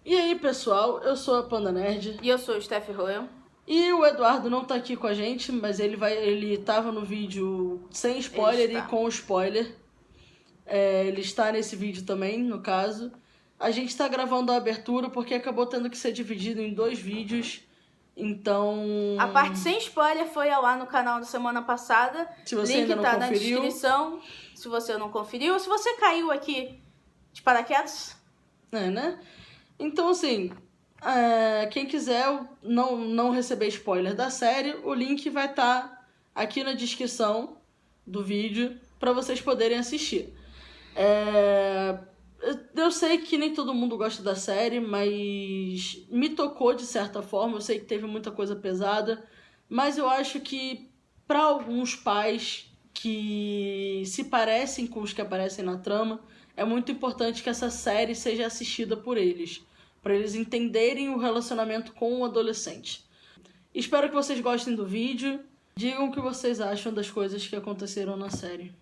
E aí, pessoal, eu sou a Panda Nerd. E eu sou o Steph Royal. E o Eduardo não tá aqui com a gente, mas ele tava no vídeo sem spoiler e com spoiler. Ele está nesse vídeo também, no caso. A gente tá gravando a abertura porque acabou tendo que ser dividido em 2 vídeos. Então... A parte sem spoiler foi ao ar no canal da semana passada. Se você Link ainda não tá conferiu, na descrição. Se você não conferiu, ou se você caiu aqui de paraquedas. né? Então, assim, quem quiser não receber spoiler da série, o link vai estar aqui na descrição do vídeo para vocês poderem assistir. Eu sei que nem todo mundo gosta da série, mas me tocou de certa forma. Eu sei que teve muita coisa pesada, mas eu acho que para alguns pais que se parecem com os que aparecem na trama, é muito importante que essa série seja assistida por eles, para eles entenderem o relacionamento com o adolescente. Espero que vocês gostem do vídeo. Digam o que vocês acham das coisas que aconteceram na série.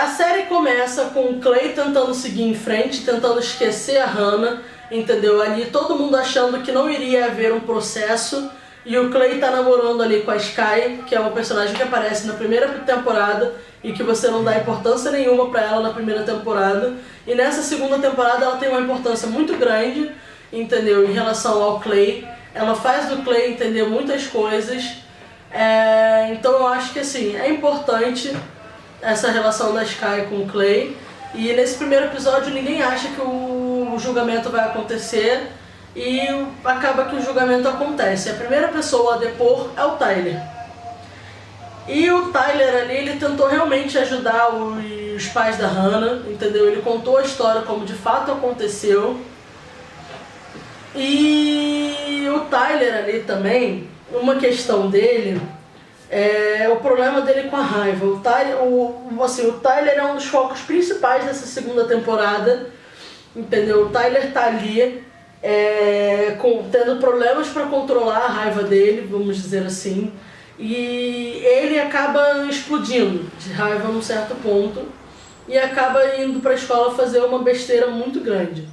A série começa com o Clay tentando seguir em frente, tentando esquecer a Hannah, entendeu? Ali todo mundo achando que não iria haver um processo, e o Clay tá namorando ali com a Sky, que é uma personagem que aparece na primeira temporada e que você não dá importância nenhuma pra ela na primeira temporada. E nessa segunda temporada ela tem uma importância muito grande, entendeu? Em relação ao Clay. Ela faz do Clay entender muitas coisas. Então eu acho que assim, é importante essa relação da Sky com o Clay. E nesse primeiro episódio ninguém acha que o julgamento vai acontecer, e acaba que o julgamento acontece. A primeira pessoa a depor é o Tyler. E o Tyler ali, ele tentou realmente ajudar os pais da Hannah, entendeu? Ele contou a história como de fato aconteceu. E o Tyler ali também, uma questão dele é o problema dele com a raiva. O Tyler é um dos focos principais dessa segunda temporada, entendeu? O Tyler tá ali tendo problemas para controlar a raiva dele, vamos dizer assim, e ele acaba explodindo de raiva num certo ponto e acaba indo pra escola fazer uma besteira muito grande,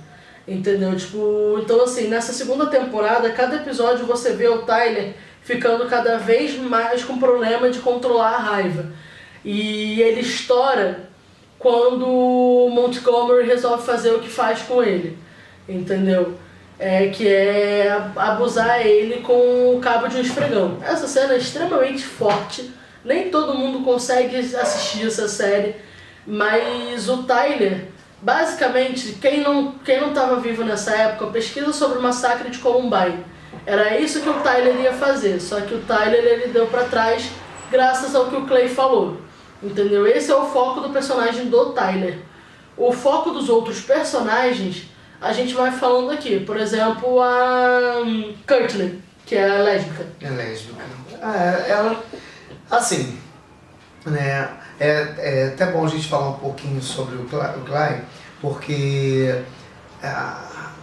entendeu? Então assim, nessa segunda temporada, cada episódio você vê o Tyler ficando cada vez mais com problema de controlar a raiva, e ele estoura quando o Montgomery resolve fazer o que faz com ele, entendeu? Que é abusar ele com o cabo de um esfregão. Essa cena é extremamente forte, nem todo mundo consegue assistir essa série, mas o Tyler, basicamente, quem não estava vivo nessa época, pesquisa sobre o massacre de Columbine. Era isso que o Tyler ia fazer, só que o Tyler ele deu pra trás graças ao que o Clay falou, entendeu? Esse é o foco do personagem do Tyler. O foco dos outros personagens a gente vai falando aqui. Por exemplo, a Courtney, que é a lésbica. É lésbica. Ela, assim, né, é até bom a gente falar um pouquinho sobre o Clay, porque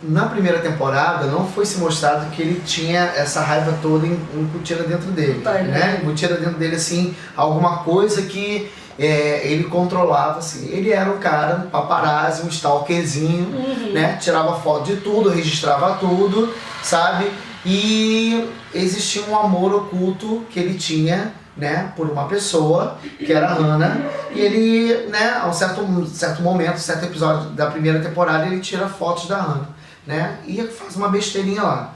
na primeira temporada não foi se mostrado que ele tinha essa raiva toda embutida dentro dele, né? Embutida dentro dele, assim, alguma coisa que ele controlava, assim. Ele era um cara, um paparazzi, um stalkerzinho, né? Tirava foto de tudo, registrava tudo, sabe? E existia um amor oculto que ele tinha, né, por uma pessoa, que era a Hannah, e ele, né, a um certo momento, certo episódio da primeira temporada, ele tira fotos da Hannah, né, e faz uma besteirinha lá.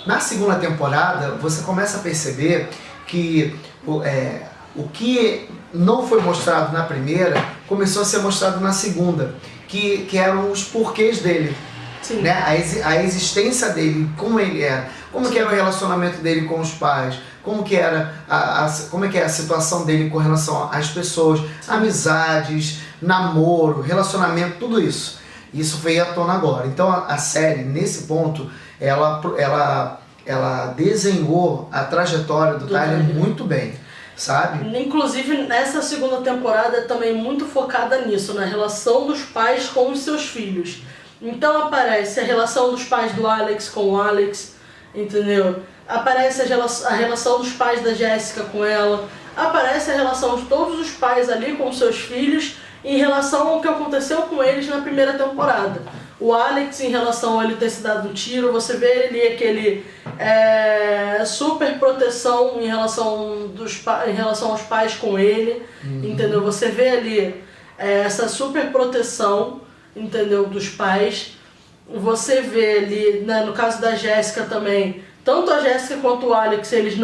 Na segunda temporada, você começa a perceber que o que não foi mostrado na primeira, começou a ser mostrado na segunda, que eram os porquês dele. Sim. Né? A existência dele, como ele era, como que era o relacionamento dele com os pais, como que era como é que é a situação dele com relação às pessoas, amizades, namoro, relacionamento, tudo isso. Isso veio à tona agora. Então a série, nesse ponto, ela desenhou a trajetória do Tyler muito bem, sabe? Inclusive, nessa segunda temporada é também muito focada nisso, na relação dos pais com os seus filhos. Então aparece a relação dos pais do Alex com o Alex, entendeu? Aparece a relação dos pais da Jéssica com ela, aparece a relação de todos os pais ali com seus filhos em relação ao que aconteceu com eles na primeira temporada. o Alex em relação a ele ter se dado um tiro, você vê ali aquele super proteção em relação aos pais com ele, entendeu? Você vê ali essa super proteção, entendeu, dos pais. Você vê ali, né, no caso da Jéssica também, tanto a Jéssica quanto o Alex, eles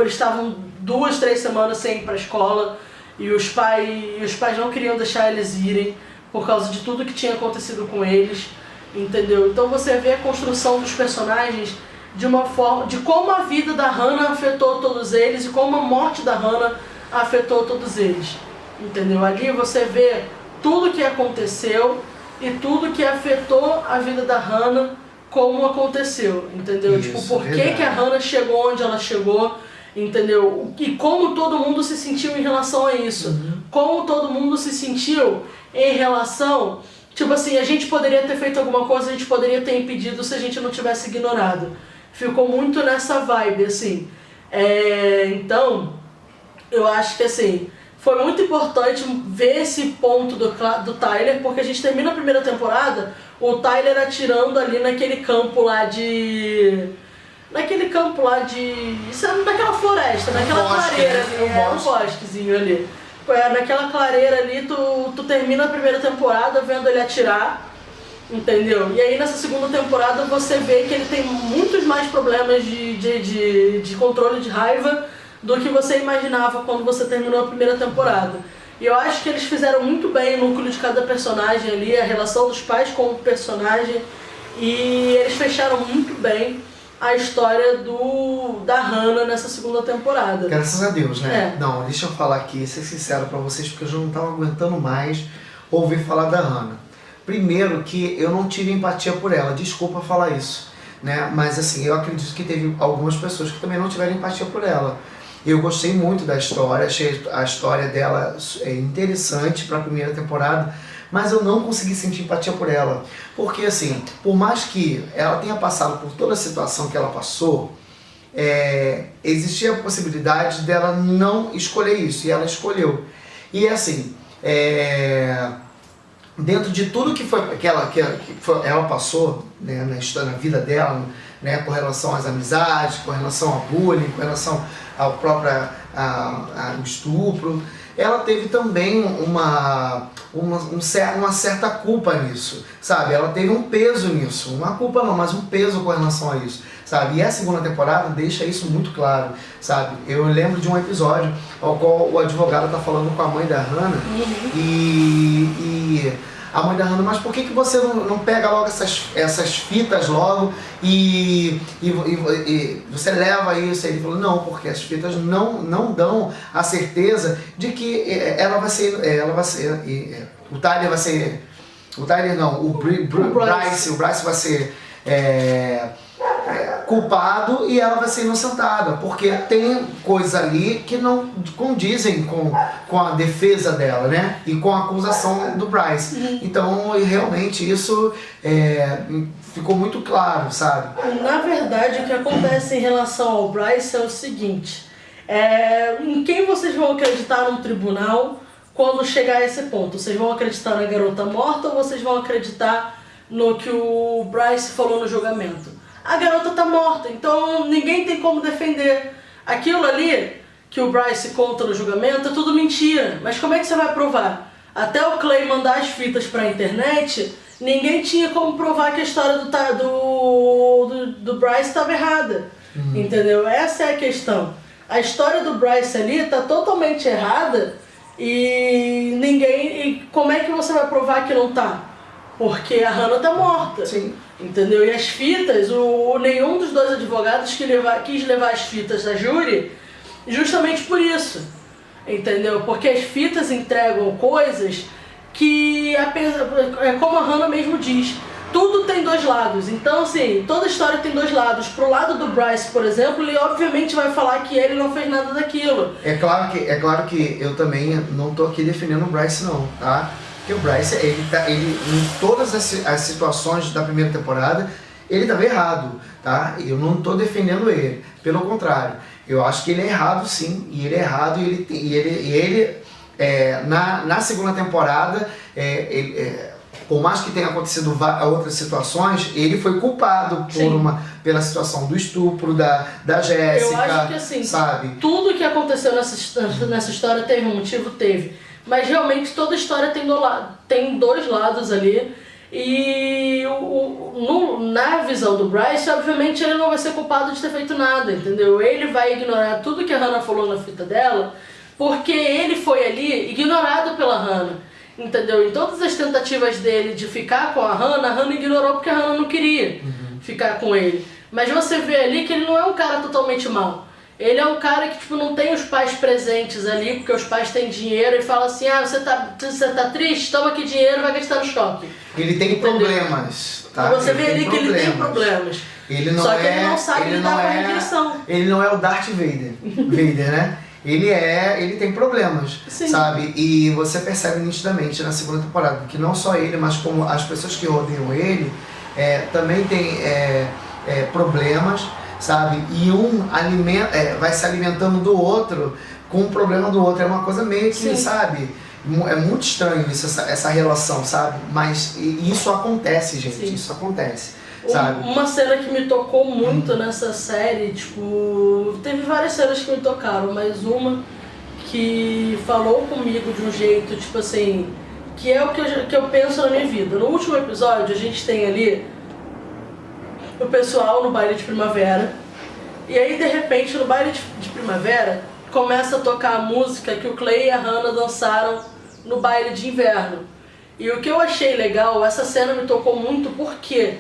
estavam 2, 3 semanas sem ir pra escola e os pais não queriam deixar eles irem por causa de tudo que tinha acontecido com eles, entendeu? Então você vê a construção dos personagens de uma forma, de como a vida da Hannah afetou todos eles e como a morte da Hannah afetou todos eles, entendeu? Ali você vê tudo que aconteceu e tudo que afetou a vida da Hannah, como aconteceu, entendeu? Isso, tipo, por que a Hannah chegou onde ela chegou, entendeu? E como todo mundo se sentiu em relação a isso. Como todo mundo se sentiu em relação... Tipo assim, a gente poderia ter feito alguma coisa, a gente poderia ter impedido se a gente não tivesse ignorado. Ficou muito nessa vibe, assim. Então, eu acho que, assim, foi muito importante ver esse ponto do Tyler, porque a gente termina a primeira temporada, o Tyler atirando ali naquele campo lá de... naquela floresta, naquela clareira ali, um bosquezinho ali. Naquela clareira ali, tu termina a primeira temporada vendo ele atirar, entendeu? E aí nessa segunda temporada você vê que ele tem muitos mais problemas de controle de raiva do que você imaginava quando você terminou a primeira temporada. E eu acho que eles fizeram muito bem o núcleo de cada personagem ali, a relação dos pais com o personagem, e eles fecharam muito bem a história da Hannah nessa segunda temporada. Graças a Deus, né? Não, deixa eu falar aqui, ser sincero pra vocês, porque eu já não tava aguentando mais ouvir falar da Hannah. Primeiro que eu não tive empatia por ela, desculpa falar isso, né? Mas assim, eu acredito que teve algumas pessoas que também não tiveram empatia por ela. Eu gostei muito da história, achei a história dela interessante para a primeira temporada, mas eu não consegui sentir empatia por ela. Porque assim, por mais que ela tenha passado por toda a situação que ela passou, existia a possibilidade dela não escolher isso, e ela escolheu. E assim, dentro de tudo que ela passou, né, na história, na vida dela, né, com relação às amizades, com relação ao bullying, com relação ao próprio ao estupro, ela teve também uma certa culpa nisso, sabe? Ela teve um peso nisso, uma culpa não, mas um peso com relação a isso, sabe? E a segunda temporada deixa isso muito claro, sabe? Eu lembro de um episódio ao qual o advogado está falando com a mãe da Hannah, e a mãe da Hannah, mas por que você não pega logo essas fitas logo e você leva isso? Aí ele falou, não, porque as fitas não dão a certeza de que o Tyler vai ser, o Tyler não, o Bryce vai ser culpado e ela vai ser inocentada, porque tem coisas ali que não condizem com a defesa dela, né? E com a acusação do Bryce. Então, realmente, isso ficou muito claro, sabe? Na verdade, o que acontece em relação ao Bryce é o seguinte, em quem vocês vão acreditar no tribunal quando chegar a esse ponto? Vocês vão acreditar na garota morta ou vocês vão acreditar no que o Bryce falou no julgamento? A garota tá morta, então ninguém tem como defender. Aquilo ali que o Bryce conta no julgamento é tudo mentira. Mas como é que você vai provar? Até o Clay mandar as fitas pra internet, ninguém tinha como provar que a história do Bryce estava errada. Entendeu? Essa é a questão. A história do Bryce ali tá totalmente errada e como é que você vai provar que não tá? Porque a Hannah tá morta. Sim. Entendeu? E as fitas, nenhum dos dois advogados quis levar as fitas da júri justamente por isso. Entendeu? Porque as fitas entregam coisas que, como a Hannah mesmo diz, tudo tem dois lados. Então, assim, toda história tem dois lados. Pro lado do Bryce, por exemplo, ele obviamente vai falar que ele não fez nada daquilo. É claro que eu também não tô aqui defendendo o Bryce não, tá? Porque o Bryce, ele em todas as situações da primeira temporada, ele estava errado, tá? Eu não estou defendendo ele, pelo contrário. Eu acho que ele é errado sim, e ele é errado, na segunda temporada, por mais que tenha acontecido outras situações, ele foi culpado pela situação do estupro da Jéssica. Eu acho que assim, sabe? Tudo que aconteceu nessa história teve um motivo, teve. Mas realmente toda história tem dois lados ali. E na visão do Bryce, obviamente ele não vai ser culpado de ter feito nada, entendeu? Ele vai ignorar tudo que a Hannah falou na fita dela, porque ele foi ali ignorado pela Hannah, entendeu? Em todas as tentativas dele de ficar com a Hannah ignorou porque a Hannah não queria ficar com ele. Mas você vê ali que ele não é um cara totalmente mau. Ele é um cara que, tipo, não tem os pais presentes ali, porque os pais têm dinheiro e fala assim, você tá triste? Toma aqui dinheiro e vai gastar no shopping. Ele tem problemas, tá? E você vê ali que ele tem problemas. Ele não Só que ele não sabe lidar com a rejeição. Ele não é o Darth Vader, né? Ele tem problemas, sabe? E você percebe nitidamente na segunda temporada que não só ele, mas como as pessoas que rodeiam ele também tem problemas, sabe? E vai se alimentando do outro com o problema do outro. É uma coisa meio que, sabe? É muito estranho essa relação, sabe? Mas isso acontece, gente. Isso acontece, sabe? Uma cena que me tocou muito nessa série, tipo... Teve várias cenas que me tocaram, mas uma que falou comigo de um jeito, tipo assim... Que é o que eu penso na minha vida. No último episódio, a gente tem ali o pessoal no baile de primavera. E aí, de repente, no baile de primavera, começa a tocar a música que o Clay e a Hannah dançaram no baile de inverno. E o que eu achei legal, essa cena me tocou muito, por quê?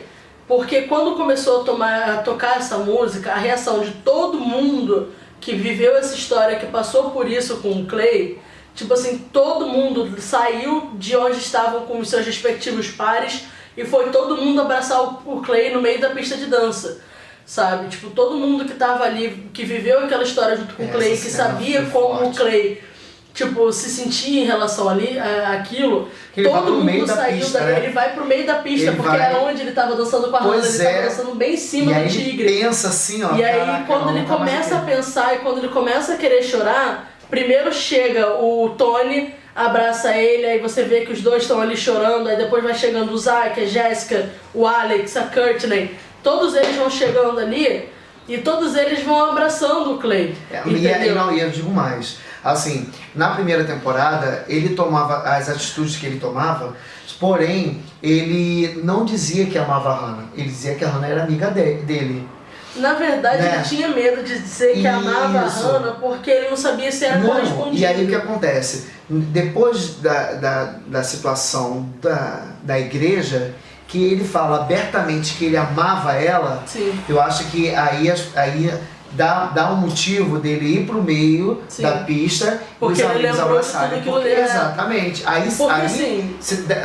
Porque quando começou a tocar essa música, a reação de todo mundo que viveu essa história, que passou por isso com o Clay, tipo assim, todo mundo saiu de onde estavam com os seus respectivos pares e foi todo mundo abraçar o Clay no meio da pista de dança, sabe? Tipo, todo mundo que tava ali, que viveu aquela história junto com o Clay, que sabia como o Clay, tipo, se sentia em relação àquilo, todo mundo saiu daí, ele vai pro meio da pista, porque era onde ele tava dançando com a Hannah, ele tava dançando bem em cima do tigre. Ele pensa assim, ó. E aí, quando ele começa a pensar e quando ele começa a querer chorar, primeiro chega o Tony, abraça ele, aí você vê que os dois estão ali chorando, aí depois vai chegando o Zack, a Jéssica, o Alex, a Courtney, todos eles vão chegando ali e todos eles vão abraçando o Clay. E eu digo mais, assim, na primeira temporada ele tomava as atitudes que ele tomava, porém ele não dizia que amava a Hannah, ele dizia que a Hannah era amiga dele. Na verdade, ele tinha medo de dizer que amava a Hannah porque ele não sabia se era correspondido. E aí o que acontece? Depois da situação da igreja, que ele fala abertamente que ele amava ela, eu acho que aí dá um motivo dele ir pro meio da pista e os amigos abraçarem. Exatamente. Aí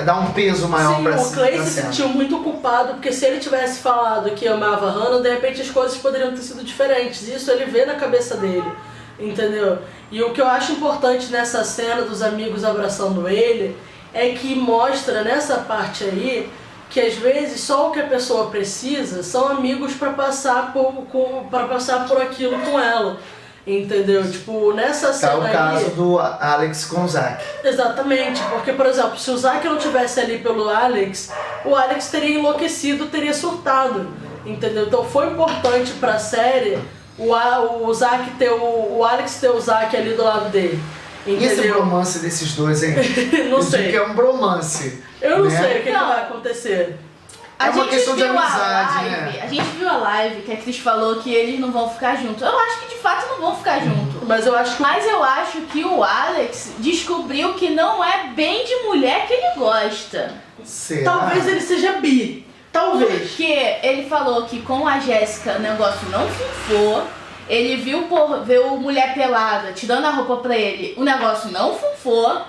dá um peso maior pra o Clay se sentiu muito culpado, porque se ele tivesse falado que amava a Hannah, de repente as coisas poderiam ter sido diferentes. Isso ele vê na cabeça dele, entendeu? E o que eu acho importante nessa cena dos amigos abraçando ele é que mostra nessa parte aí que às vezes só o que a pessoa precisa são amigos para passar por aquilo com ela, entendeu? Tipo, nessa cena o caso do Alex com o Zack. Exatamente, porque, por exemplo, se o Zack não tivesse ali pelo Alex, o Alex teria enlouquecido, teria surtado, entendeu? Então foi importante pra série o Alex ter o Zack ali do lado dele. Entendeu? E esse bromance desses dois, hein? Não sei. Que é um bromance. Eu não sei o que vai acontecer. É uma questão de amizade, né? A gente viu a live que a Cris falou que eles não vão ficar juntos. Eu acho que de fato não vão ficar juntos. Mas eu acho que o Alex descobriu que não é bem de mulher que ele gosta. Será? Talvez ele seja bi. Talvez. Porque ele falou que com a Jéssica o negócio não funfou. Ele viu mulher pelada tirando a roupa pra ele, o negócio não funfou.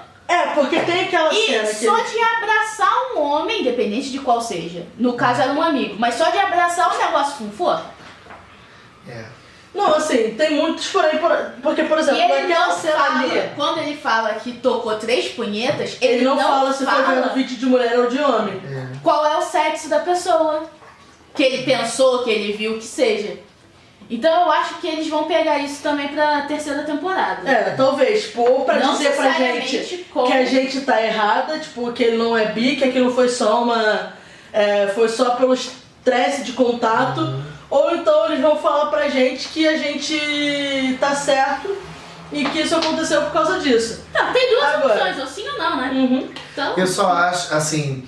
Porque tem aquela cena que só de abraçar um homem, independente de qual seja, no caso era um amigo, mas só de abraçar o negócio funfou. Não, assim, tem muitos por aí, porque, por exemplo, naquela cena ali... Quando ele fala que tocou 3 punhetas, ele não fala se foi vendo vídeo de mulher ou de homem. Qual é o sexo da pessoa que ele pensou, que ele viu que seja. Então eu acho que eles vão pegar isso também pra terceira temporada. Talvez, tipo, ou pra Não dizer pra necessariamente gente como- que a gente tá errada, tipo, que ele não é bi, que aquilo foi só foi só pelo estresse de contato, ou então eles vão falar pra gente que a gente tá certo e que isso aconteceu por causa disso. Tá, tem duas Agora. opções, ou sim ou não, né? Uhum. Então, Eu só acho, assim,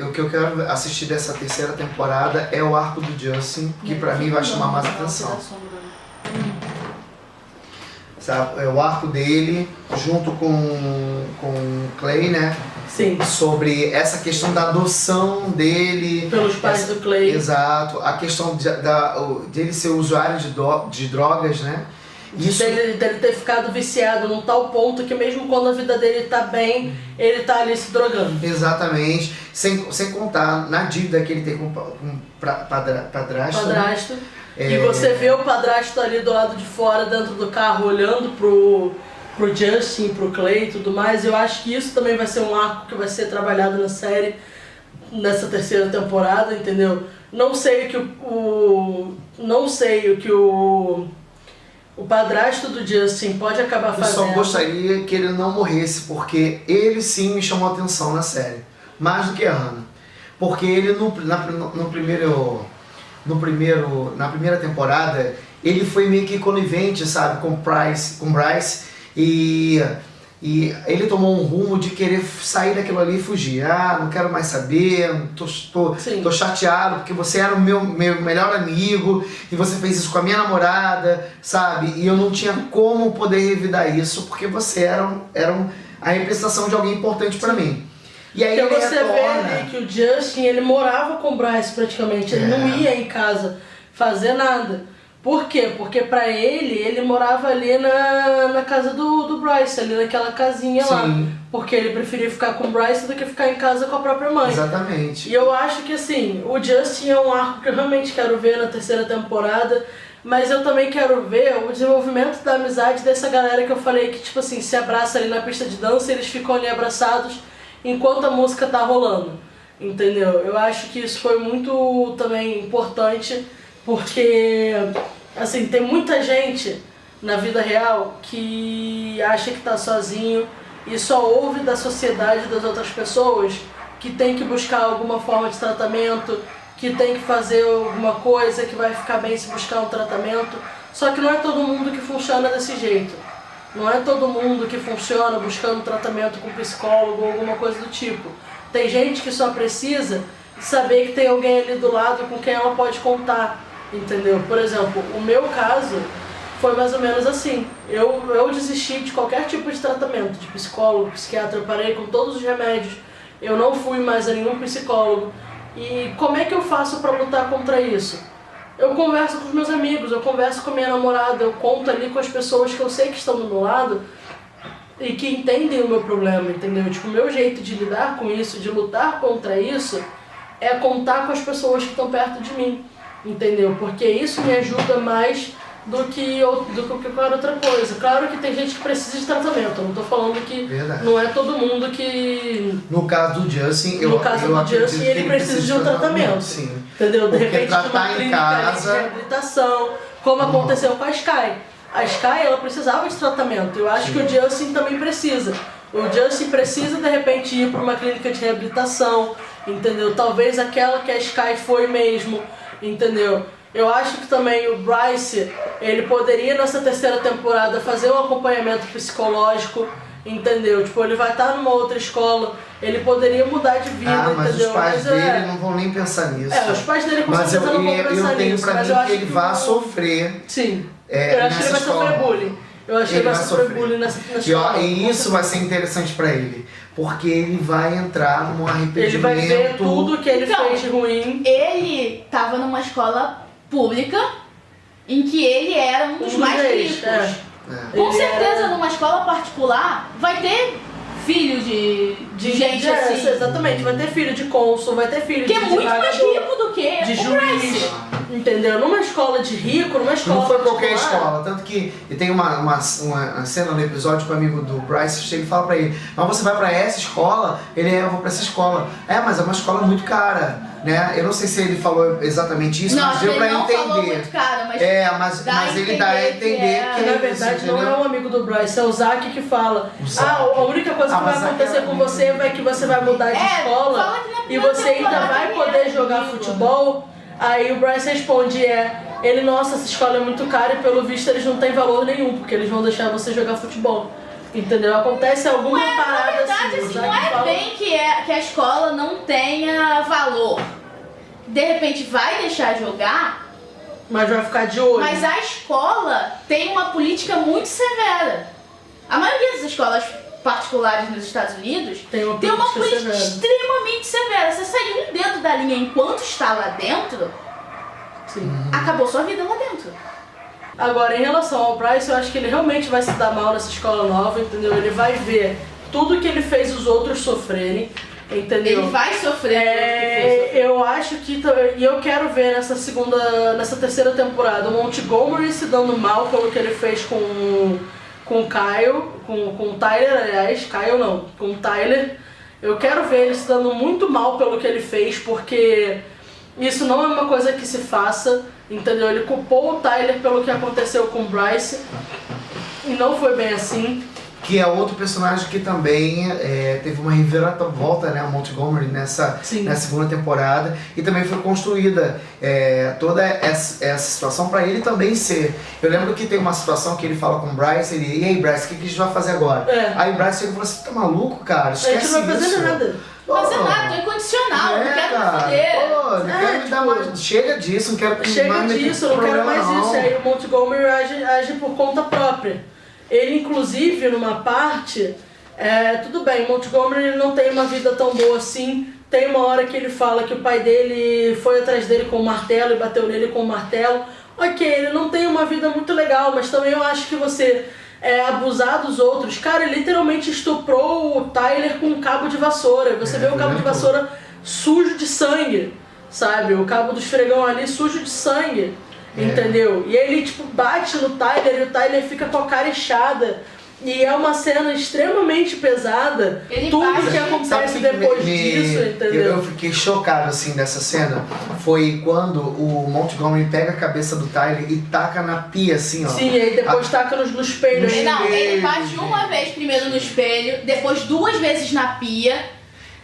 o que eu quero assistir dessa terceira temporada é o arco do Justin, que pra mim vai chamar mais atenção. Sabe? É o arco dele, junto com o Clay, né? Sim. Sobre essa questão da adoção dele. Pelos pais do Clay. Exato. A questão dele ser usuário de drogas, né? Isso. Dele ter ficado viciado num tal ponto que mesmo quando a vida dele tá bem, ele tá ali se drogando. Exatamente. Sem contar na dívida que ele tem com o padrasto. Padrasto. E você vê o padrasto ali do lado de fora, dentro do carro, olhando pro Justin, pro Clay e tudo mais. Eu acho que isso também vai ser um arco que vai ser trabalhado na série, nessa terceira temporada, entendeu? Não sei o que o padrasto do Justin pode acabar Eu fazendo. só gostaria que ele não morresse, porque ele sim me chamou a atenção na série. Mais do que a Hannah. Porque ele na primeira temporada, ele foi meio que conivente, sabe, com Bryce e ele tomou um rumo de querer sair daquilo ali e fugir. Não quero mais saber, tô chateado porque você era o meu melhor amigo e você fez isso com a minha namorada, sabe? E eu não tinha como poder revidar isso porque você era a representação de alguém importante pra mim. E aí Porque ele você retorna. vê ali que o Justin, ele morava com o Bryce praticamente, ele não ia em casa fazer nada. Por quê? Porque pra ele morava ali na casa do Bryce, ali naquela casinha lá. Sim. Porque ele preferia ficar com o Bryce do que ficar em casa com a própria mãe. Exatamente. E eu acho que assim, o Justin é um arco que eu realmente quero ver na terceira temporada, mas eu também quero ver o desenvolvimento da amizade dessa galera que eu falei que, tipo assim, se abraça ali na pista de dança e eles ficam ali abraçados enquanto a música tá rolando, entendeu? Eu acho que isso foi muito também importante, porque, assim, tem muita gente na vida real que acha que tá sozinho e só ouve da sociedade das outras pessoas que tem que buscar alguma forma de tratamento, que tem que fazer alguma coisa, que vai ficar bem se buscar um tratamento. Só que não é todo mundo que funciona desse jeito. Não é todo mundo que funciona buscando tratamento com psicólogo ou alguma coisa do tipo. Tem gente que só precisa saber que tem alguém ali do lado com quem ela pode contar, entendeu? Por exemplo, o meu caso foi mais ou menos assim. Eu desisti de qualquer tipo de tratamento, de psicólogo, psiquiatra, eu parei com todos os remédios. Eu não fui mais a nenhum psicólogo. E como é que eu faço para lutar contra isso? Eu converso com os meus amigos, eu converso com a minha namorada, eu conto ali com as pessoas que eu sei que estão do meu lado e que entendem o meu problema, entendeu? Tipo, o meu jeito de lidar com isso, de lutar contra isso, é contar com as pessoas que estão perto de mim, entendeu? Porque isso me ajuda mais do que qualquer outra coisa. Claro que tem gente que precisa de tratamento, eu não tô falando que Verdade. não é todo mundo que... No caso do Justin, No caso do Justin, ele precisa de um tratamento. Sim. Entendeu? De Porque repente tratar numa em clínica casa- de reabilitação, como aconteceu com a Sky. A Sky, ela precisava de tratamento. Eu acho que o Justin também precisa. O Justin precisa, de repente, ir para uma clínica de reabilitação, entendeu? Talvez aquela que a Sky foi mesmo, entendeu? Eu acho que também o Bryce, ele poderia nessa terceira temporada fazer um acompanhamento psicológico, entendeu? Tipo, ele vai estar numa outra escola, ele poderia mudar de vida, mas entendeu? os pais Mas dele não vão nem pensar nisso. os pais dele com Mas certeza não vão pensar eu tenho nisso, pra mas mim eu acho que ele vai o- sofrer. Sim. É, Eu acho que ele nessa vai sofrer escola. bullying. Eu acho que ele vai sofrer bullying nessa escola. E isso vai ser interessante pra ele, porque ele vai entrar num arrependimento. Ele vai ver tudo que ele Então, fez de ruim. ele tava numa escola pública em que ele era um dos mais ricos. Com Ele certeza, era- numa escola particular, vai ter filho de gente assim. Exatamente, vai ter filho de cônsul, vai ter filho Que de é muito mais desembargador, rico do que de o juiz. Bryce. Entendeu? Numa escola de rico, numa escola Não foi qualquer particular. escola, tanto que e tem uma cena no episódio que o amigo do Bryce chega e fala pra ele: mas você vai pra essa escola? Eu vou pra essa escola. Mas é uma escola muito cara, né? Eu não sei se ele falou exatamente isso, Não, mas deu ele pra não entender. falou muito cara, mas Mas ele dá a entender que, Que na é verdade isso, não entendeu? é um amigo do Bryce, é o Zack que fala. O Zack. A única coisa que vai mas acontecer aquela com você é que você vai mudar de escola fala que na e primeira você ainda temporada vai ele poder era jogar amigo. futebol. Aí o Bryce responde, ele, nossa, essa escola é muito cara e pelo visto eles não têm valor nenhum, porque eles vão deixar você jogar futebol. Entendeu? Acontece alguma parada Na verdade, assim. o assim, Zack não é fala- bem que a escola não tenha valor. De repente vai deixar jogar, Mas vai ficar de olho. mas a escola tem uma política muito severa. A maioria das escolas particulares nos Estados Unidos Tem uma tem uma política política severa. extremamente severa. Você sair um dedo da linha enquanto está lá dentro, Sim. acabou sua vida lá dentro. Agora, em relação ao Bryce, eu acho que ele realmente vai se dar mal nessa escola nova, entendeu? Ele vai ver tudo que ele fez os outros sofrerem, entendeu? Ele vai sofrer pelo que fez. Eu acho que... E eu quero ver nessa terceira temporada o Montgomery se dando mal pelo que ele fez com o Kyle, com o Tyler, aliás. Kyle não, com o Tyler. Eu quero ver ele se dando muito mal pelo que ele fez, porque isso não é uma coisa que se faça, entendeu? Ele culpou o Tyler pelo que aconteceu com o Bryce e não foi bem assim. Que é outro personagem que também teve uma reviravolta, né, a Montgomery, nessa segunda temporada. E também foi construída toda essa situação para ele também ser. Eu lembro que tem uma situação que ele fala com o Bryce, e aí Bryce, o que a gente vai fazer agora? Aí o Bryce chega e fala assim, tá maluco, cara? A Esquece gente não vai fazer isso. nada. Fazer nada, tô incondicional, não quero me foder. Não quero me dar mais. Chega disso, não quero que Chega mais me disso, eu não quero problema, mais não. isso. Aí o Montgomery age por conta própria. Ele, inclusive, numa parte, tudo bem, Montgomery ele não tem uma vida tão boa assim. Tem uma hora que ele fala que o pai dele foi atrás dele com o martelo e bateu nele com o martelo. Ok, ele não tem uma vida muito legal, mas também eu acho que você abusar dos outros. Cara, ele literalmente estuprou o Tyler com um cabo de vassoura. Você vê o cabo de vassoura sujo de sangue, sabe? O cabo do esfregão ali sujo de sangue. Entendeu? E ele tipo bate no Tyler e o Tyler fica com a cara inchada. E é uma cena extremamente pesada. Ele Tudo bate, que sabe acontece depois disso, entendeu? Eu fiquei chocado assim dessa cena. Foi quando o Montgomery pega a cabeça do Tyler e taca na pia assim, ó. Sim, e aí depois taca no espelho. No aí. Não, ele espelho. bate uma vez primeiro no espelho, depois 2 vezes na pia,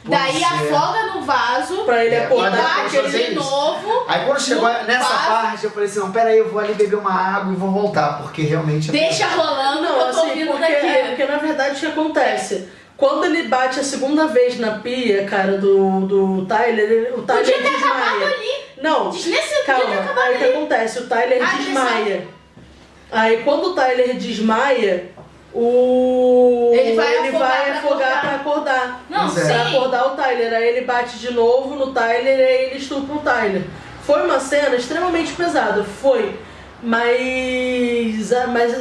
daí Pois é. afoga no vaso, Pra ele e acordar. bate fazer de isso. novo. Aí quando chegou no nessa vaso, parte, eu falei assim, não, pera aí, eu vou ali beber uma água e vou voltar, porque realmente... deixa rolando, que eu tô assim, ouvindo porque, daqui. porque na verdade o que acontece? Quando ele bate a segunda vez na pia, cara, do Tyler, o Tyler Podia ter acabado desmaia. ali. Não, Desnecessário, podia ter calma, acabado aí o que ali. acontece? O Tyler Agressão. desmaia. Aí quando o Tyler desmaia, Ele vai vai afogar afogar pra pra acordar. Não, Pois é. Pra sim. acordar o Tyler. Aí ele bate de novo no Tyler e aí ele estupra o Tyler. Foi uma cena extremamente pesada, foi. Mas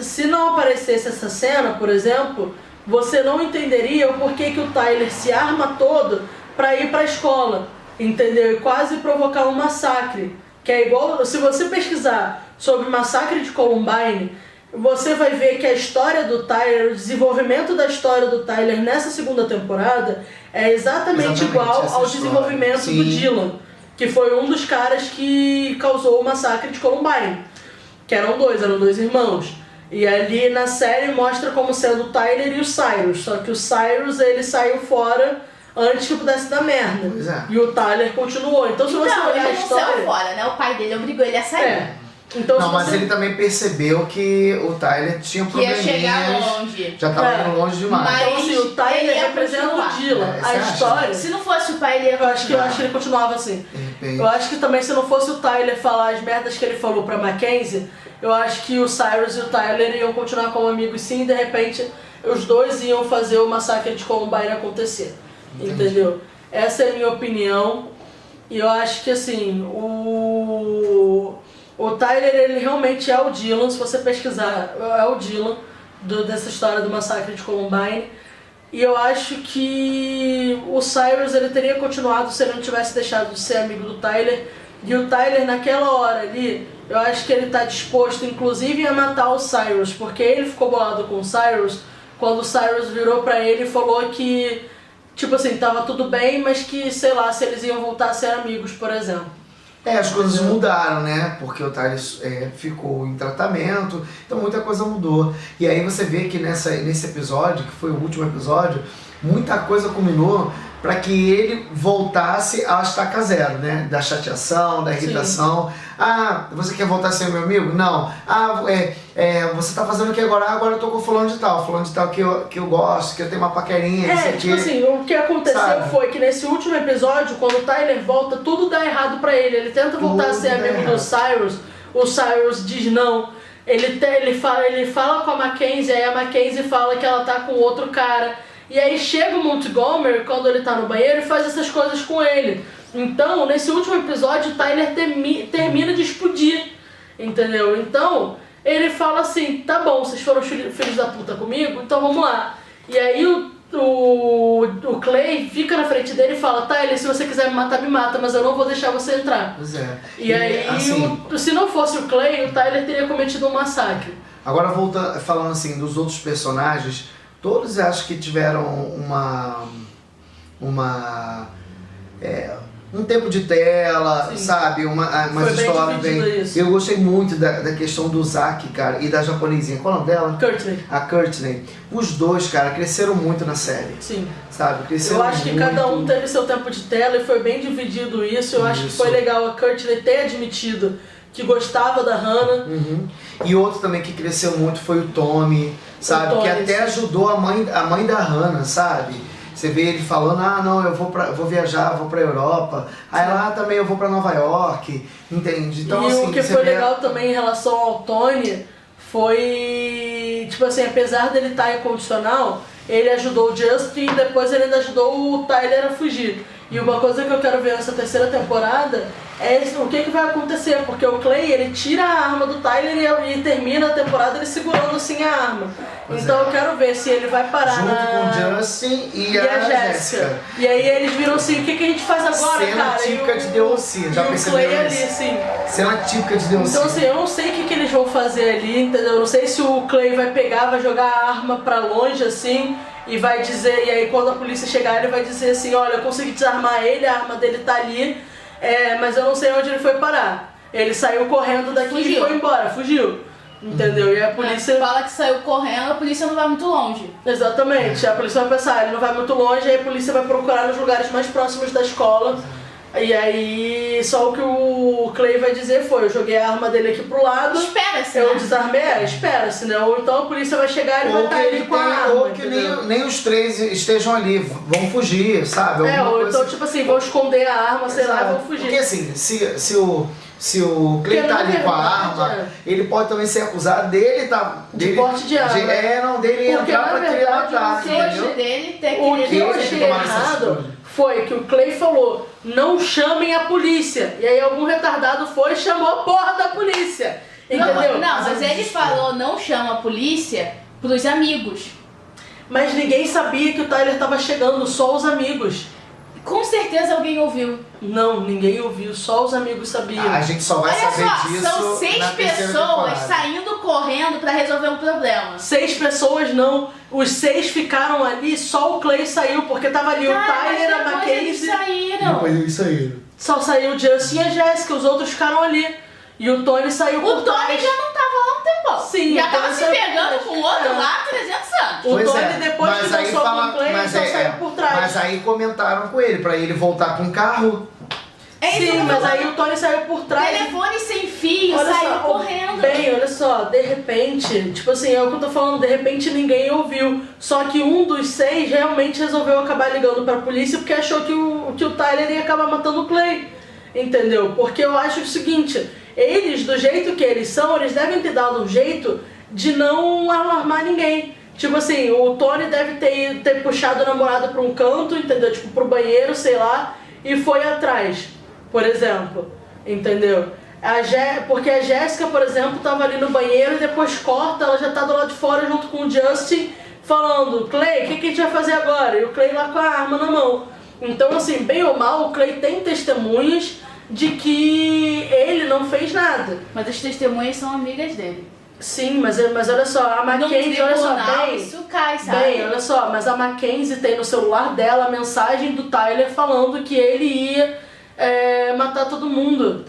se não aparecesse essa cena, por exemplo, você não entenderia o porquê que o Tyler se arma todo pra ir pra escola, entendeu? E quase provocar um massacre. Que é igual, se você pesquisar sobre o massacre de Columbine, você vai ver que a história do Tyler, o desenvolvimento da história do Tyler nessa segunda temporada é exatamente igual essa ao história. desenvolvimento Sim. do Dylan, que foi um dos caras que causou o massacre de Columbine. Que eram dois irmãos. E ali na série mostra como sendo o Tyler e o Cyrus. Só que o Cyrus ele saiu fora antes que pudesse dar merda. Pois é. E o Tyler continuou. Então se você Então, olhar a ele não saiu história. fora, né? O pai dele obrigou ele a sair. Então, Não, se mas você... ele também percebeu que o Tyler tinha Que ia probleminhas. chegar longe. Já tava É. indo longe demais. Mas Então, assim, o Tyler ele ia representa continuar. o Dylan. É, você A acha? história. Se não fosse o pai, ele ia Eu acho que ele continuava assim. De repente. Eu acho que também se não fosse o Tyler falar as merdas que ele falou pra Mackenzie, eu acho que o Cyrus e o Tyler iam continuar como amigos sim, e de repente os dois iam fazer o massacre de Columbine acontecer. Entendeu? Essa é a minha opinião. E eu acho que assim, o Tyler ele realmente é o Dylan, se você pesquisar, é o Dylan dessa história do massacre de Columbine. E eu acho que o Cyrus ele teria continuado se ele não tivesse deixado de ser amigo do Tyler E o Tyler, naquela hora ali, eu acho que ele tá disposto, inclusive, a matar o Cyrus, porque ele ficou bolado com o Cyrus quando o Cyrus virou pra ele e falou que, tipo assim, tava tudo bem, mas que, sei lá, se eles iam voltar a ser amigos, por exemplo. As coisas mudaram, né? Porque o Tyler ficou em tratamento, então muita coisa mudou. E aí você vê que nesse episódio, que foi o último episódio, muita coisa culminou para que ele voltasse à estaca zero, né? Da chateação, da irritação. Sim. Ah, você quer voltar a ser meu amigo? Não. Ah, você tá fazendo o que agora? Ah, agora eu tô com fulano de tal que eu gosto, que eu tenho uma paquerinha, isso aqui. Tipo assim, o que aconteceu, sabe, foi que nesse último episódio, quando o Tyler volta, tudo dá errado pra ele. Ele tenta voltar a ser amigo do Cyrus, o Cyrus diz não. Ele fala com a Mackenzie, aí a Mackenzie fala que ela tá com outro cara. E aí chega o Montgomery, quando ele tá no banheiro, e faz essas coisas com ele. Então, nesse último episódio, o Tyler termina de explodir, entendeu? Então, ele fala assim, tá bom, vocês foram filhos da puta comigo, então vamos lá. E aí o Clay fica na frente dele e fala, Tyler, se você quiser me matar, me mata, mas eu não vou deixar você entrar. Pois é. E aí, assim, se não fosse o Clay, o Tyler teria cometido um massacre. Agora, falando assim, dos outros personagens, todos acho que tiveram um tempo de tela, sim, sabe? Umas histórias bem... Eu gostei muito da questão do Zack, cara, e da japonesinha. Qual é o nome dela? Courtney. A Courtney. Os dois, cara, cresceram muito na série. Sim. Sabe? Cresceram eu acho que muito. cada um teve seu tempo de tela e foi bem dividido isso. Eu acho que foi legal a Courtney ter admitido que gostava da Hannah. Uhum. E outro também que cresceu muito foi o Tommy, sabe? O Tommy, que até ajudou a mãe da Hannah, sabe? Você vê ele falando, não, eu vou viajar, vou pra Europa. Aí lá também eu vou pra Nova York, entende? Então, e assim, o que foi legal também em relação ao Tony foi, tipo assim, apesar dele estar incondicional, ele ajudou o Justin e depois ele ainda ajudou o Tyler a fugir. E uma coisa que eu quero ver nessa terceira temporada é o que vai acontecer, porque o Clay, ele tira a arma do Tyler e termina a temporada ele segurando assim a arma. Pois então eu quero ver se ele vai parar junto com o Justin e a Jessica. E aí eles viram assim, o que a gente faz agora, cena cara? Típica de The O.C., já percebeu isso? Ali, assim. Cena típica de The O.C. Então assim, eu não sei o que eles vão fazer ali, entendeu? Eu não sei se o Clay vai pegar, vai jogar a arma pra longe, assim, e vai dizer, e aí quando a polícia chegar ele vai dizer assim, olha, eu consegui desarmar ele, a arma dele tá ali, mas eu não sei onde ele foi parar. Ele saiu correndo daqui e foi embora, fugiu. Entendeu? E a polícia... fala que saiu correndo, a polícia não vai muito longe. Exatamente, a polícia vai pensar, ele não vai muito longe, aí a polícia vai procurar nos lugares mais próximos da escola. E aí, só o que o Clay vai dizer foi, eu joguei a arma dele aqui pro lado. Espera-se, eu desarmei, espera-se, né? Ou então a polícia vai chegar e ele vai estar ali com a arma. Ou que nem os três estejam ali, vão fugir, sabe? Ou então, tipo assim, vão esconder a arma, sei lá, e vão fugir. Porque assim, se o Clay tá ali com a arma, ele pode também ser acusado dele de porte de arma. Dele entrar pra querer matar. O que eu achei errado foi que o Clay falou, não chamem a polícia. E aí algum retardado foi e chamou a porra da polícia. Entendeu? Não, mas ele falou, não chama a polícia pros amigos. Mas ninguém sabia que o Tyler tava chegando, só os amigos. Com certeza alguém ouviu. Não, ninguém ouviu, só os amigos sabiam. A gente só vai saber disso. São 6 pessoas saindo correndo pra resolver um problema. 6 pessoas não. Os 6 ficaram ali, só o Clay saiu, porque tava ali o Tyler, a Mackenzie. Depois eles saíram. Só saiu o Justin e a Jessica, os outros ficaram ali. E o Tony saiu por trás. O Tony já não tava lá um tempão. Sim, já tava se pegando com o outro lá há 300 anos. O Tony depois que dançou com o Clay, só saiu por trás. Mas aí comentaram com ele, pra ele voltar com o carro. Sim, mas aí o Tony saiu por trás. Telefone sem fio, saiu correndo. Bem, olha só, de repente, tipo assim, é o que eu tô falando, de repente ninguém ouviu. Só que um dos 6 realmente resolveu acabar ligando pra polícia porque achou que o Tyler ia acabar matando o Clay. Entendeu? Porque eu acho o seguinte, eles, do jeito que eles são, eles devem ter dado um jeito de não alarmar ninguém. Tipo assim, o Tony deve ter puxado o namorado pra um canto, entendeu? Tipo, pro banheiro, sei lá, e foi atrás, por exemplo. Entendeu? Porque a Jéssica, por exemplo, tava ali no banheiro e depois corta, ela já tá do lado de fora junto com o Justin, falando, Clay, o que a gente vai fazer agora? E o Clay lá com a arma na mão. Então, assim, bem ou mal, o Clay tem testemunhas, de que ele não fez nada. Mas as testemunhas são amigas dele. Sim, mas olha só, a Mackenzie, olha só, bem, isso cai, sabe? bem, olha só, mas a Mackenzie tem no celular dela a mensagem do Tyler falando que ele ia matar todo mundo.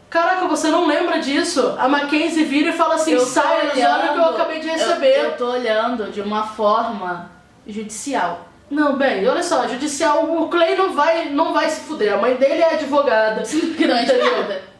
Caraca, você não lembra disso? A Mackenzie vira e fala assim, sai, olha o que eu acabei de receber. Eu tô olhando de uma forma judicial. Não, bem, olha só, judicial, o Clay não vai se fuder, a mãe dele é advogada. Que não é nada.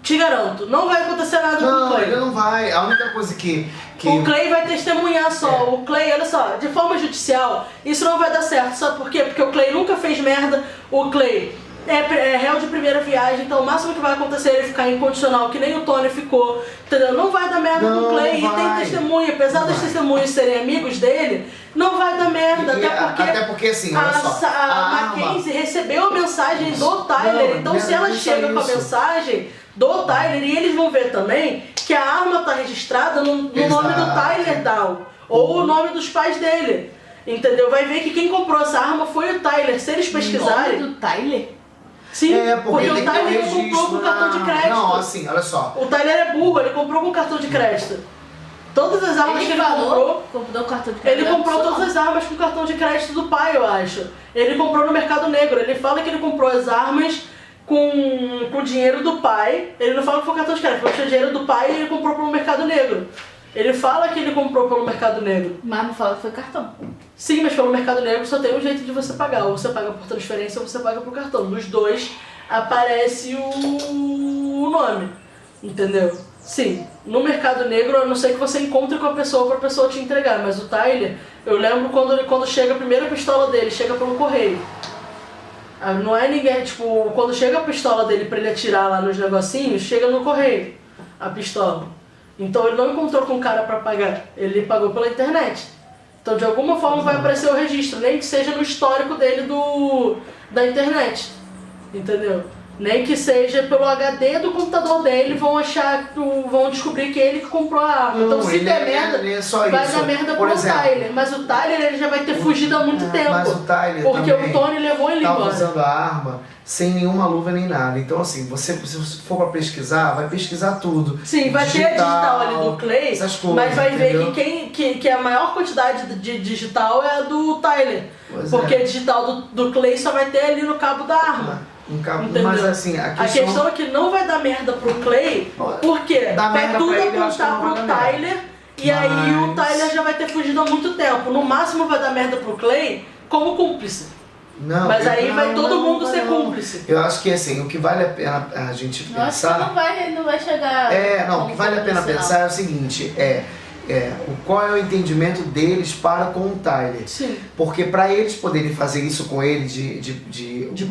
Te garanto, não vai acontecer nada com o Clay. Não, ele não vai. A única coisa que... O Clay vai testemunhar só. O Clay, olha só, de forma judicial, isso não vai dar certo. Sabe por quê? Porque o Clay nunca fez merda. O Clay é réu de primeira viagem, então o máximo que vai acontecer é ele ficar incondicional, que nem o Tony ficou. Entendeu? Não vai dar merda com o Clay. E tem testemunha. Apesar das testemunhas serem amigos dele, não vai dar merda. Até porque assim, olha só. A Mackenzie recebeu a mensagem do Tyler. Então se ela chega com a mensagem do Tyler, e eles vão ver também que a arma está registrada no nome do Tyler Dow, ou o nome dos pais dele, entendeu? Vai ver que quem comprou essa arma foi o Tyler. Se eles pesquisarem... O nome do Tyler? Sim, porque o Tyler comprou com cartão de crédito. Não, assim, olha só. O Tyler é burro, ele comprou com cartão de crédito. Todas as armas que ele comprou cartão de crédito. ele comprou todas as armas com cartão de crédito do pai, eu acho. Ele comprou no mercado negro. Ele fala que ele comprou as armas com dinheiro do pai. Ele não fala que foi cartão de crédito, ele tinha dinheiro do pai e ele comprou pelo mercado negro. Ele fala que ele comprou pelo mercado negro. Mas não fala que foi cartão. Sim, mas pelo mercado negro só tem um jeito de você pagar. Ou você paga por transferência ou você paga por cartão. Dos dois aparece o nome. Entendeu? Sim, no mercado negro, a não ser que você encontre com a pessoa pra pessoa te entregar. Mas o Tyler, eu lembro quando chega a primeira pistola dele, chega pelo correio. Não é ninguém, tipo, quando chega a pistola dele pra ele atirar lá nos negocinhos, chega no correio, a pistola. Então ele não encontrou com o cara pra pagar, ele pagou pela internet. Então de alguma forma vai aparecer o registro, nem que seja no histórico dele da internet, entendeu? Nem que seja pelo HD do computador dele, vão descobrir que ele que comprou a arma. Então se der merda, vai dar merda pro Tyler. Mas o Tyler ele já vai ter fugido há muito tempo. Mas o Tyler porque o Tony levou ele embora. Tava usando a arma sem nenhuma luva nem nada. Então assim, se você for pra pesquisar, vai pesquisar tudo. Sim, vai ter a digital ali do Clay, essas coisas, mas vai entendeu? ver que a maior quantidade de digital é a do Tyler. Porque a digital do Clay só vai ter ali no cabo da arma. Mas assim, a questão é que não vai dar merda pro Clay, porque vai tudo apontar pro Tyler, e aí o Tyler já vai ter fugido há muito tempo. No máximo vai dar merda pro Clay como cúmplice. Mas aí vai todo mundo ser cúmplice. Eu acho que assim, o que vale a pena a gente pensar... Eu acho que não vai chegar... o que vale a pena pensar é o seguinte, qual é o entendimento deles para com o Tyler. Sim. Porque para eles poderem fazer isso com ele, de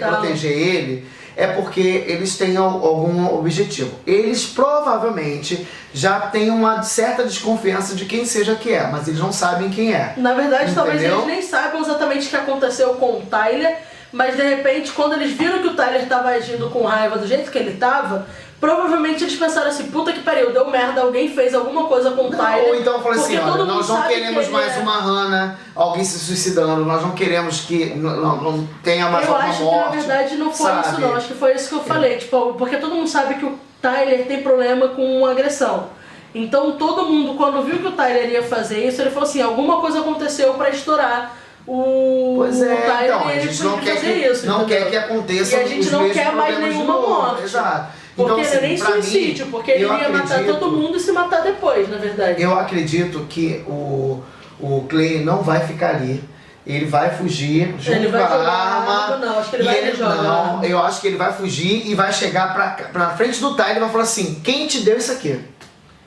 proteger ele, é porque eles têm algum objetivo. Eles provavelmente já têm uma certa desconfiança de quem seja que é, mas eles não sabem quem é. Na verdade, talvez eles nem saibam exatamente o que aconteceu com o Tyler, mas de repente, quando eles viram que o Tyler estava agindo com raiva do jeito que ele estava, provavelmente eles pensaram assim, puta que pariu, deu merda, alguém fez alguma coisa com o Tyler. Ou então falou assim, olha, nós não queremos mais uma Hannah, alguém se suicidando, nós não queremos que não tenha mais alguma morte. Eu acho que na verdade não foi isso não, acho que foi isso que eu falei, tipo, porque todo mundo sabe que o Tyler tem problema com agressão. Então todo mundo, quando viu que o Tyler ia fazer isso, ele falou assim, alguma coisa aconteceu pra estourar o Tyler, então, a gente não quer que aconteça. E a gente não quer mais nenhuma morte. Exato. Porque então, assim, não é nem suicídio, porque ele ia matar todo mundo e se matar depois, na verdade. Eu acredito que o Clay não vai ficar ali. Ele vai fugir junto com a arma. Não, acho que ele vai jogar. Não, eu acho que ele vai fugir e vai chegar pra frente do Tyler e vai falar assim, quem te deu isso aqui?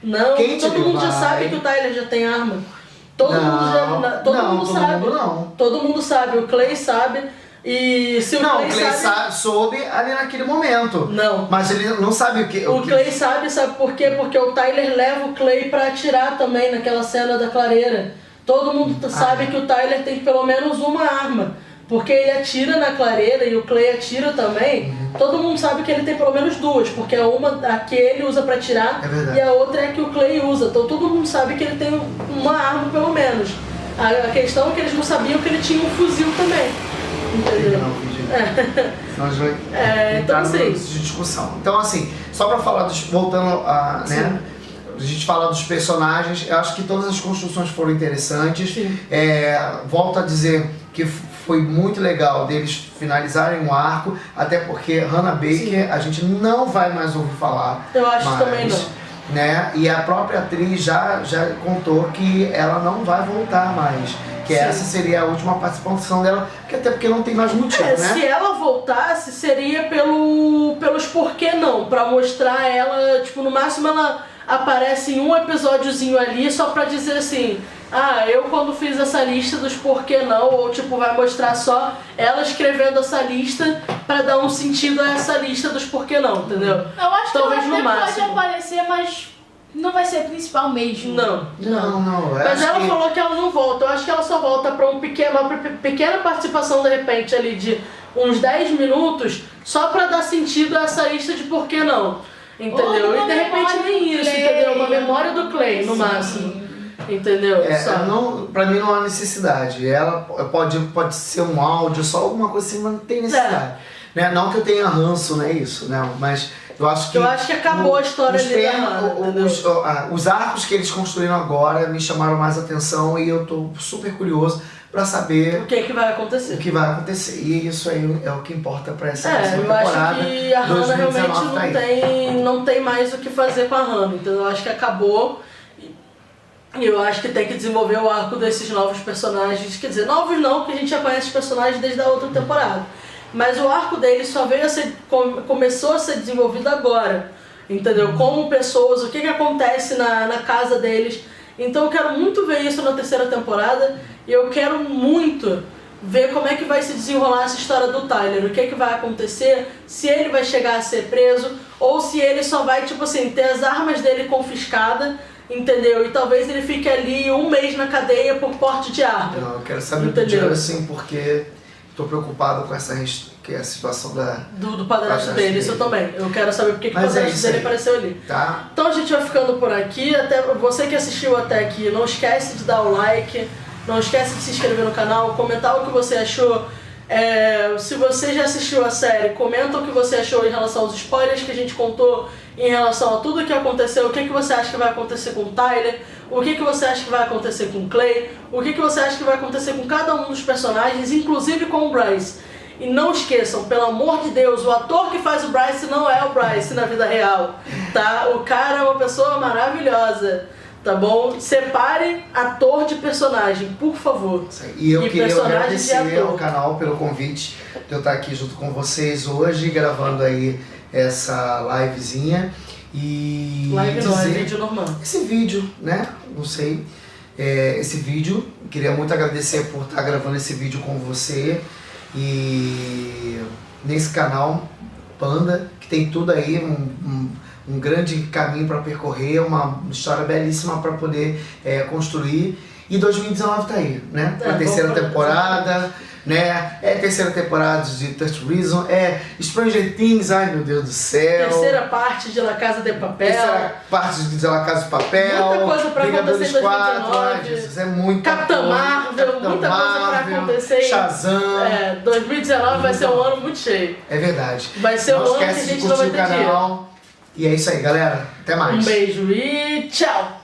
Não, todo mundo já sabe que o Tyler já tem arma. Todo mundo sabe, o Clay sabe. E se o Clay soube ali naquele momento. Não. Mas ele não sabe o que... O Clay sabe por quê? Porque o Tyler leva o Clay pra atirar também naquela cena da clareira. Todo mundo sabe que o Tyler tem pelo menos uma arma. Porque ele atira na clareira e o Clay atira também. Todo mundo sabe que ele tem pelo menos duas. Porque a que ele usa pra atirar e a outra é a que o Clay usa. Então todo mundo sabe que ele tem uma arma pelo menos. A questão é que eles não sabiam que ele tinha um fuzil também. Entendeu? Senão a gente vai então, entrar assim, de discussão. Então, assim, só pra falar voltando a, né? A gente fala dos personagens, eu acho que todas as construções foram interessantes. Volto a dizer que foi muito legal deles finalizarem o arco, até porque Hannah Baker a gente não vai mais ouvir falar. Eu acho que também não. Né? E a própria atriz já contou que ela não vai voltar mais. Que essa seria a última participação dela, até porque não tem mais motivo, né? Se ela voltasse, seria pelos porquê não, pra mostrar ela, tipo, no máximo ela aparece em um episódiozinho ali só pra dizer assim, eu quando fiz essa lista dos porquê não, ou tipo, vai mostrar só ela escrevendo essa lista pra dar um sentido a essa lista dos porquê não, entendeu? Eu acho Talvez que no ela máximo pode aparecer, mas não vai ser principal mesmo. Não. Mas ela falou que ela não volta. Eu acho que ela só volta pra uma pequena participação, de repente, ali de uns 10 minutos, só pra dar sentido a essa lista de porquê não. Entendeu? E de repente nem isso, entendeu? Uma memória do Clay, no máximo. Entendeu? Pra mim não há necessidade. Ela pode ser um áudio, só alguma coisa assim, mas não tem necessidade. Né? Não que eu tenha ranço, não é isso, né? Mas eu acho que acabou a história ali da Hannah, os arcos que eles construíram agora me chamaram mais atenção e eu tô super curioso pra saber o que vai acontecer. O que vai acontecer. E isso aí é o que importa pra essa próxima temporada. Eu temporada. acho que a Hannah realmente não tem mais o que fazer com a Hannah. Então eu acho que acabou. E eu acho que tem que desenvolver o arco desses novos personagens. Quer dizer, novos não, porque a gente já conhece os personagens desde a outra temporada. Mas o arco deles só começou a ser desenvolvido agora. Entendeu? Como pessoas, o que acontece na casa deles. Então eu quero muito ver isso na terceira temporada. E eu quero muito ver como é que vai se desenrolar essa história do Tyler. O que vai acontecer, se ele vai chegar a ser preso, ou se ele só vai, tipo assim, ter as armas dele confiscadas, entendeu? E talvez ele fique ali 1 mês na cadeia por porte de arma. Não, eu quero saber primeiro assim, porque tô preocupado com essa que é a situação do padrasto dele, isso eu também. Eu quero saber porque que o padrasto dele apareceu ali. Tá. Então a gente vai ficando por aqui. Até você que assistiu até aqui, não esquece de dar o like, não esquece de se inscrever no canal, comentar o que você achou. Se você já assistiu a série, comenta o que você achou em relação aos spoilers que a gente contou, em relação a tudo o que aconteceu, o que você acha que vai acontecer com o Tyler, o que você acha que vai acontecer com o Clay, o que você acha que vai acontecer com cada um dos personagens, inclusive com o Bryce. E não esqueçam, pelo amor de Deus, o ator que faz o Bryce não é o Bryce na vida real, tá? O cara é uma pessoa maravilhosa, tá bom? Separe ator de personagem, por favor. E eu queria agradecer ao canal pelo convite de eu estar aqui junto com vocês hoje, gravando aí essa livezinha. E live não, é vídeo normal. Esse vídeo, né? Não sei. Esse vídeo, queria muito agradecer por estar gravando esse vídeo com você. E nesse canal Panda, que tem tudo aí, um grande caminho para percorrer, uma história belíssima para poder construir. E 2019 tá aí, né? A terceira temporada, né? Terceira temporada de Touch Reason, Stranger Things, ai meu Deus do céu. Terceira parte de La Casa de Papel. Terceira parte de La Casa de Papel. Muita coisa pra acontecer em 2019. Jesus, muita Capitã Marvel, muita coisa pra acontecer. Shazam. 2019 vai ser um ano muito cheio. É verdade. Vai ser um ano que a gente não vai ter dinheiro. E é isso aí, galera. Até mais. Um beijo e tchau.